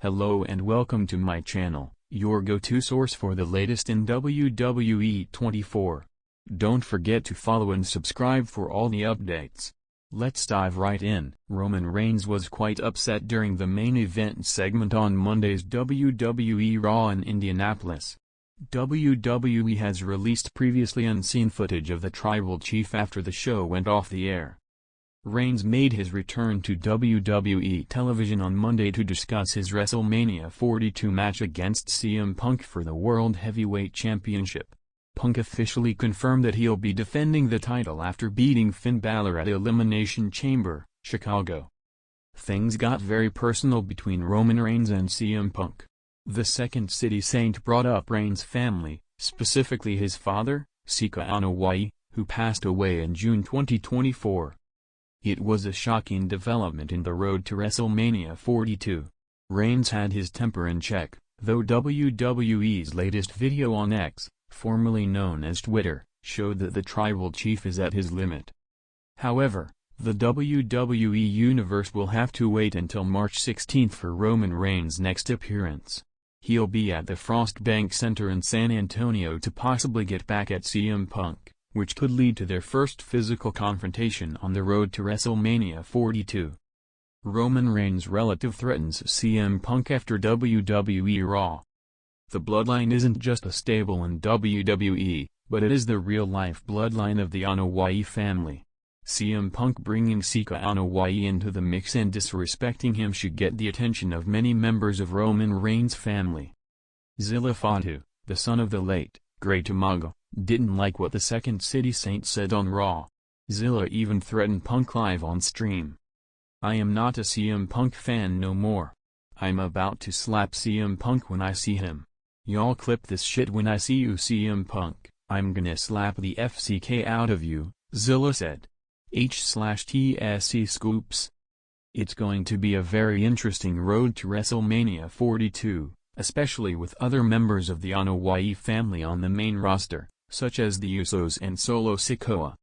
Hello and welcome to my channel, your go-to source for the latest in WWE 24. Don't forget to follow and subscribe for all the updates. Let's dive right in. Roman Reigns was quite upset during the main event segment on Monday's WWE Raw in Indianapolis. WWE has released previously unseen footage of the Tribal Chief after the show went off the air. Reigns made his return to WWE television on Monday to discuss his WrestleMania 42 match against CM Punk for the World Heavyweight Championship. Punk officially confirmed that he'll be defending the title after beating Finn Balor at Elimination Chamber, Chicago. Things got very personal between Roman Reigns and CM Punk. The Second City Saint brought up Reigns' family, specifically his father, Sika Anoa'i, who passed away in June 2024. It was a shocking development in the road to WrestleMania 42. Reigns had his temper in check, though WWE's latest video on X, formerly known as Twitter, showed that the Tribal Chief is at his limit. However, the WWE Universe will have to wait until March 16 for Roman Reigns' next appearance. He'll be at the Frost Bank Center in San Antonio to possibly get back at CM Punk, which could lead to their first physical confrontation on the road to WrestleMania 42. Roman Reigns' relative threatens CM Punk after WWE Raw. The bloodline isn't just a stable in WWE, but it is the real-life bloodline of the Anoa'i family. CM Punk bringing Sika Anoa'i into the mix and disrespecting him should get the attention of many members of Roman Reigns' family. Zilla Fatu, the son of the late, Great Umaga, didn't like what the Second City Saint said on Raw. Zilla even threatened Punk live on stream. "I am not a CM Punk fan no more. I'm about to slap CM Punk when I see him. Y'all clip this shit when I see you CM Punk, I'm gonna slap the FCK out of you," Zilla said. H/TSC Scoops. It's going to be a very interesting road to WrestleMania 42, especially with other members of the Anoa'i family on the main roster, such as the Usos and Solo Sikoa.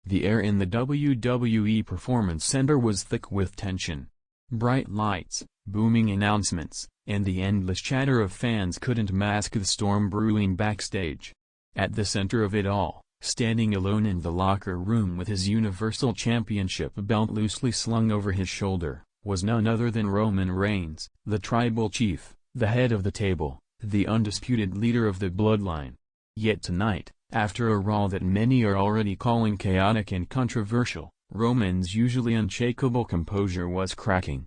The air in the WWE Performance Center was thick with tension. Bright lights, booming announcements, and the endless chatter of fans couldn't mask the storm brewing backstage. At the center of it all, standing alone in the locker room with his Universal Championship belt loosely slung over his shoulder, was none other than Roman Reigns, the Tribal Chief, the head of the table, the undisputed leader of the bloodline. Yet tonight, after a Raw that many are already calling chaotic and controversial, Roman's usually unshakable composure was cracking.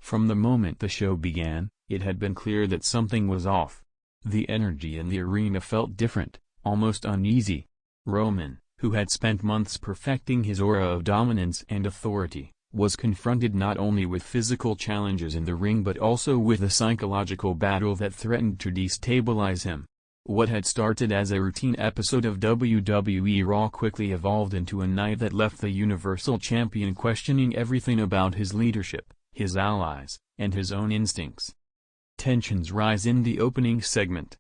From the moment the show began, it had been clear that something was off. The energy in the arena felt different, almost uneasy. Roman, who had spent months perfecting his aura of dominance and authority, was confronted not only with physical challenges in the ring but also with a psychological battle that threatened to destabilize him. What had started as a routine episode of WWE Raw quickly evolved into a night that left the Universal Champion questioning everything about his leadership, his allies, and his own instincts. Tensions rise in the opening segment.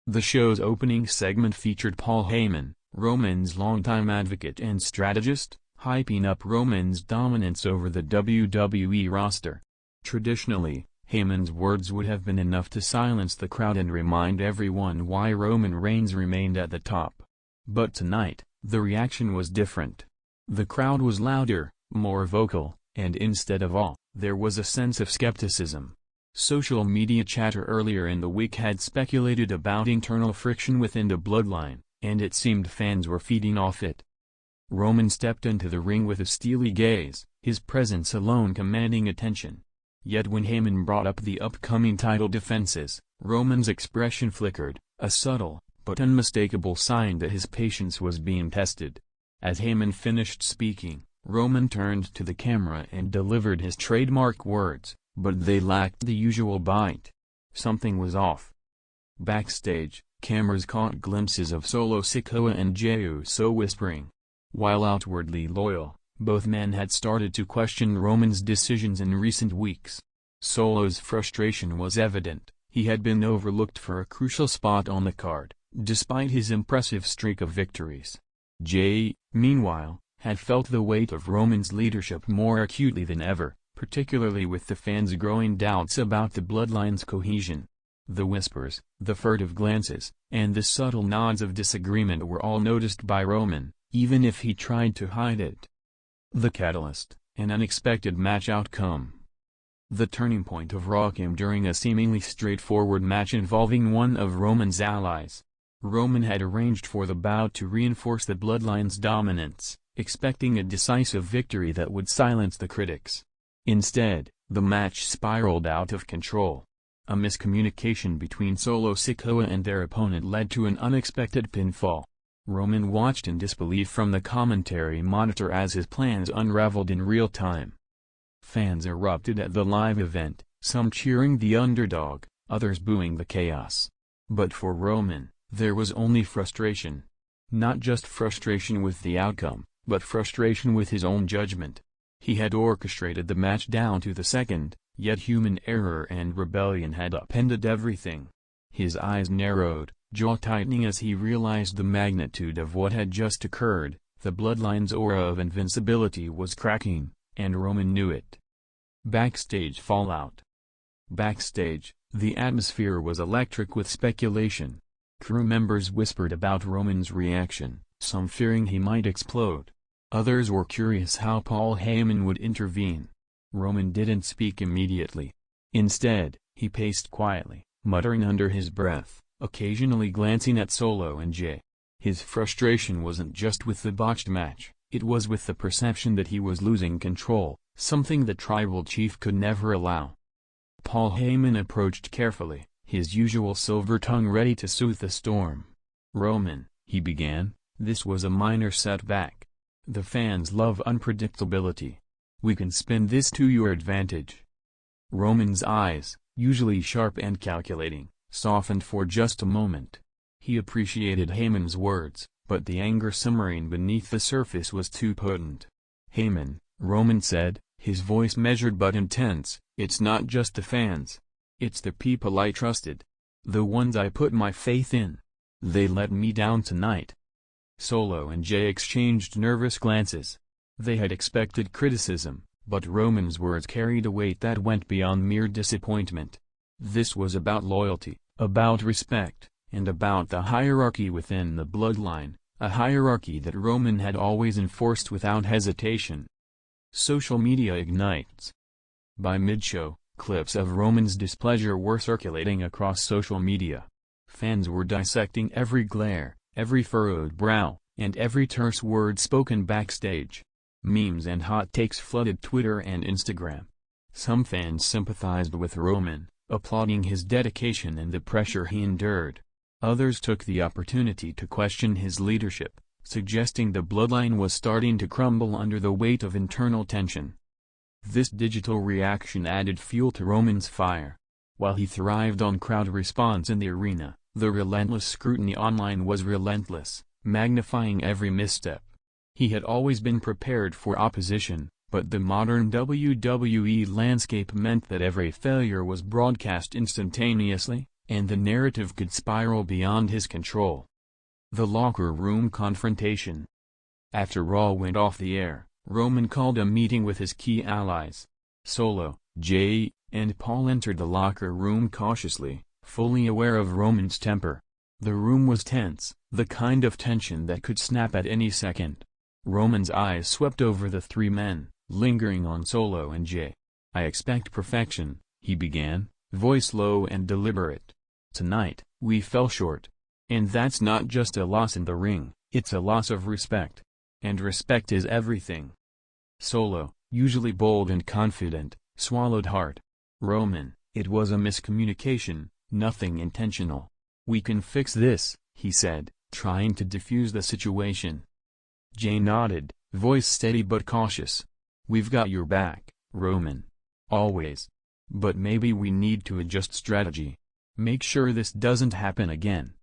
The show's opening segment featured Paul Heyman, Roman's longtime advocate and strategist, hyping up Roman's dominance over the WWE roster. Traditionally, Heyman's words would have been enough to silence the crowd and remind everyone why Roman Reigns remained at the top. But tonight, the reaction was different. The crowd was louder, more vocal, and instead of awe, there was a sense of skepticism. Social media chatter earlier in the week had speculated about internal friction within the bloodline, and it seemed fans were feeding off it. Roman stepped into the ring with a steely gaze, his presence alone commanding attention. Yet when Heyman brought up the upcoming title defenses, Roman's expression flickered, a subtle, but unmistakable sign that his patience was being tested. As Heyman finished speaking, Roman turned to the camera and delivered his trademark words, but they lacked the usual bite. Something was off. Backstage, cameras caught glimpses of Solo Sikoa and Jey Uso whispering. While outwardly loyal, both men had started to question Roman's decisions in recent weeks. Solo's frustration was evident. He had been overlooked for a crucial spot on the card, despite his impressive streak of victories. Jey, meanwhile, had felt the weight of Roman's leadership more acutely than ever, particularly with the fans' growing doubts about the bloodline's cohesion. The whispers, the furtive glances, and the subtle nods of disagreement were all noticed by Roman, even if he tried to hide it. The catalyst, an unexpected match outcome. The turning point of Raw came during a seemingly straightforward match involving one of Roman's allies. Roman had arranged for the bout to reinforce the bloodline's dominance, expecting a decisive victory that would silence the critics. Instead, the match spiraled out of control. A miscommunication between Solo Sikoa and their opponent led to an unexpected pinfall. Roman watched in disbelief from the commentary monitor as his plans unraveled in real time. Fans erupted at the live event, some cheering the underdog, others booing the chaos. But for Roman, there was only frustration. Not just frustration with the outcome, but frustration with his own judgment. He had orchestrated the match down to the second, yet human error and rebellion had upended everything. His eyes narrowed, jaw tightening as he realized the magnitude of what had just occurred. The bloodline's aura of invincibility was cracking, and Roman knew it. Backstage fallout. Backstage, the atmosphere was electric with speculation. Crew members whispered about Roman's reaction, some fearing he might explode. Others were curious how Paul Heyman would intervene. Roman didn't speak immediately. Instead, he paced quietly, muttering under his breath, occasionally glancing at Solo and Jay. His frustration wasn't just with the botched match, it was with the perception that he was losing control, something the tribal chief could never allow. Paul Heyman approached carefully, his usual silver tongue ready to soothe the storm. "Roman," he began, "this was a minor setback. The fans love unpredictability. We can spin this to your advantage." Roman's eyes, usually sharp and calculating, softened for just a moment. He appreciated Heyman's words, but the anger simmering beneath the surface was too potent. "Heyman," Roman said, his voice measured but intense, "it's not just the fans. It's the people I trusted. The ones I put my faith in. They let me down tonight." Solo and Jay exchanged nervous glances. They had expected criticism, but Roman's words carried a weight that went beyond mere disappointment. This was about loyalty, about respect, and about the hierarchy within the bloodline, a hierarchy that Roman had always enforced without hesitation. Social media ignites. By mid-show, clips of Roman's displeasure were circulating across social media. Fans were dissecting every glare, every furrowed brow, and every terse word spoken backstage. Memes and hot takes flooded Twitter and Instagram. Some fans sympathized with Roman, applauding his dedication and the pressure he endured. Others took the opportunity to question his leadership, suggesting the bloodline was starting to crumble under the weight of internal tension. This digital reaction added fuel to Roman's fire. While he thrived on crowd response in the arena, the relentless scrutiny online was relentless, magnifying every misstep. He had always been prepared for opposition, but the modern WWE landscape meant that every failure was broadcast instantaneously, and the narrative could spiral beyond his control. The locker room confrontation. After Raw went off the air, Roman called a meeting with his key allies. Solo, Jay, and Paul entered the locker room cautiously, fully aware of Roman's temper. The room was tense, the kind of tension that could snap at any second. Roman's eyes swept over the three men, lingering on Solo and Jay. "I expect perfection," he began, voice low and deliberate. "Tonight, we fell short. And that's not just a loss in the ring, it's a loss of respect. And respect is everything." Solo, usually bold and confident, swallowed hard. "Roman, it was a miscommunication, nothing intentional. We can fix this," he said, trying to defuse the situation. Jay nodded, voice steady but cautious. "We've got your back, Roman. Always. But maybe we need to adjust strategy. Make sure this doesn't happen again."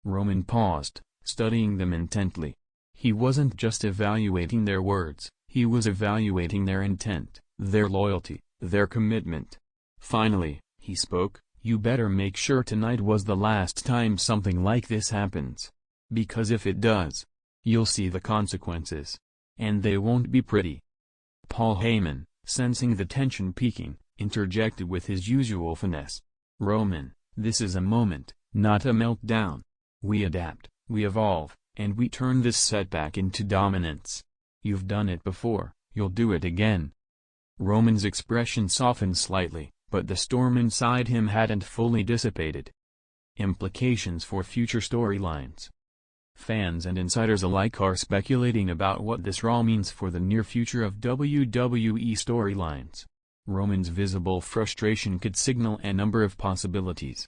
Roman paused, studying them intently. He wasn't just evaluating their words, he was evaluating their intent, their loyalty, their commitment. Finally, he spoke, "You better make sure tonight was the last time something like this happens. Because if it does, you'll see the consequences. And they won't be pretty." Paul Heyman, sensing the tension peaking, interjected with his usual finesse. "Roman, this is a moment, not a meltdown. We adapt, we evolve, and we turn this setback into dominance. You've done it before, you'll do it again." Roman's expression softened slightly, but the storm inside him hadn't fully dissipated. Implications for future storylines. Fans and insiders alike are speculating about what this Raw means for the near future of WWE storylines. Roman's visible frustration could signal a number of possibilities.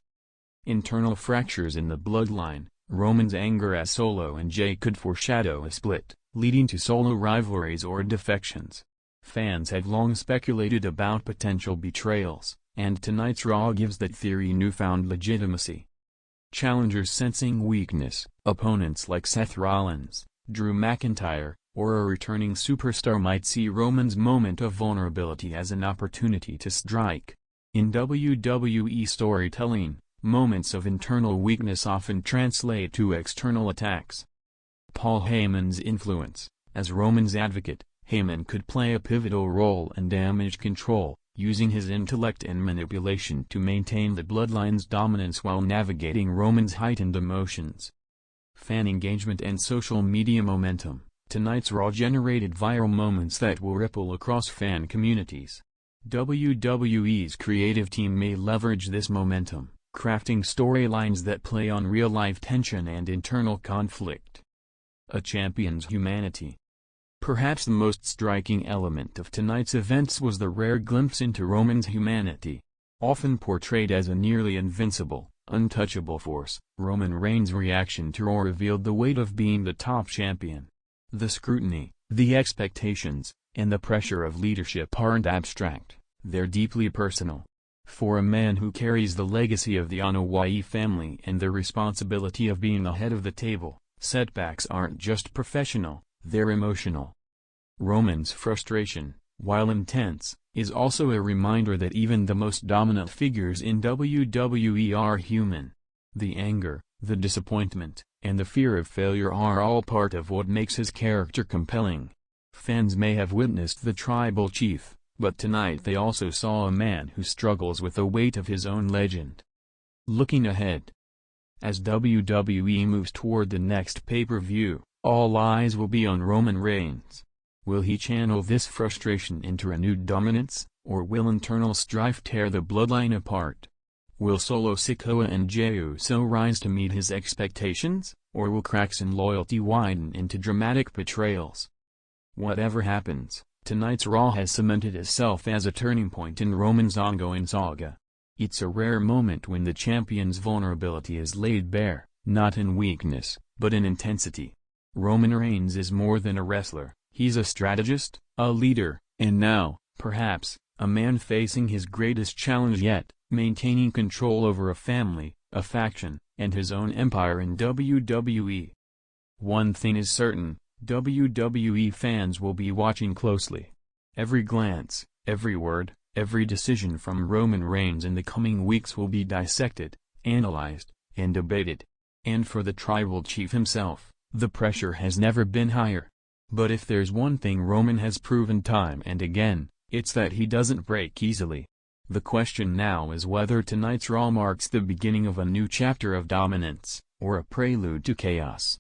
Internal fractures in the bloodline. Roman's anger at Solo and Jey could foreshadow a split, leading to solo rivalries or defections. Fans had long speculated about potential betrayals, and tonight's Raw gives that theory newfound legitimacy. Challengers sensing weakness. Opponents like Seth Rollins, Drew McIntyre, or a returning superstar might see Roman's moment of vulnerability as an opportunity to strike. In WWE storytelling, moments of internal weakness often translate to external attacks. Paul Heyman's influence. As Roman's advocate, Heyman could play a pivotal role in damage control, using his intellect and manipulation to maintain the bloodline's dominance while navigating Roman's heightened emotions. Fan engagement and social media momentum. Tonight's Raw generated viral moments that will ripple across fan communities. WWE's creative team may leverage this momentum, crafting storylines that play on real-life tension and internal conflict. A champion's humanity. Perhaps the most striking element of tonight's events was the rare glimpse into Roman's humanity. Often portrayed as a nearly invincible, untouchable force, Roman Reigns' reaction to Raw revealed the weight of being the top champion. The scrutiny, the expectations, and the pressure of leadership aren't abstract, they're deeply personal. For a man who carries the legacy of the Anoa'i family and the responsibility of being ahead of the table, setbacks aren't just professional, they're emotional. Roman's frustration, while intense, is also a reminder that even the most dominant figures in WWE are human. The anger, the disappointment, and the fear of failure are all part of what makes his character compelling. Fans may have witnessed the tribal chief, but tonight they also saw a man who struggles with the weight of his own legend. Looking ahead. As WWE moves toward the next pay-per-view, all eyes will be on Roman Reigns. Will he channel this frustration into renewed dominance, or will internal strife tear the bloodline apart? Will Solo Sikoa and Jey Uso rise to meet his expectations, or will cracks in loyalty widen into dramatic betrayals? Whatever happens, tonight's Raw has cemented itself as a turning point in Roman's ongoing saga. It's a rare moment when the champion's vulnerability is laid bare, not in weakness, but in intensity. Roman Reigns is more than a wrestler, he's a strategist, a leader, and now, perhaps, a man facing his greatest challenge yet, maintaining control over a family, a faction, and his own empire in WWE. One thing is certain, WWE fans will be watching closely. Every glance, every word, every decision from Roman Reigns in the coming weeks will be dissected, analyzed, and debated. And for the tribal chief himself, the pressure has never been higher. But if there's one thing Roman has proven time and again, it's that he doesn't break easily. The question now is whether tonight's Raw marks the beginning of a new chapter of dominance, or a prelude to chaos.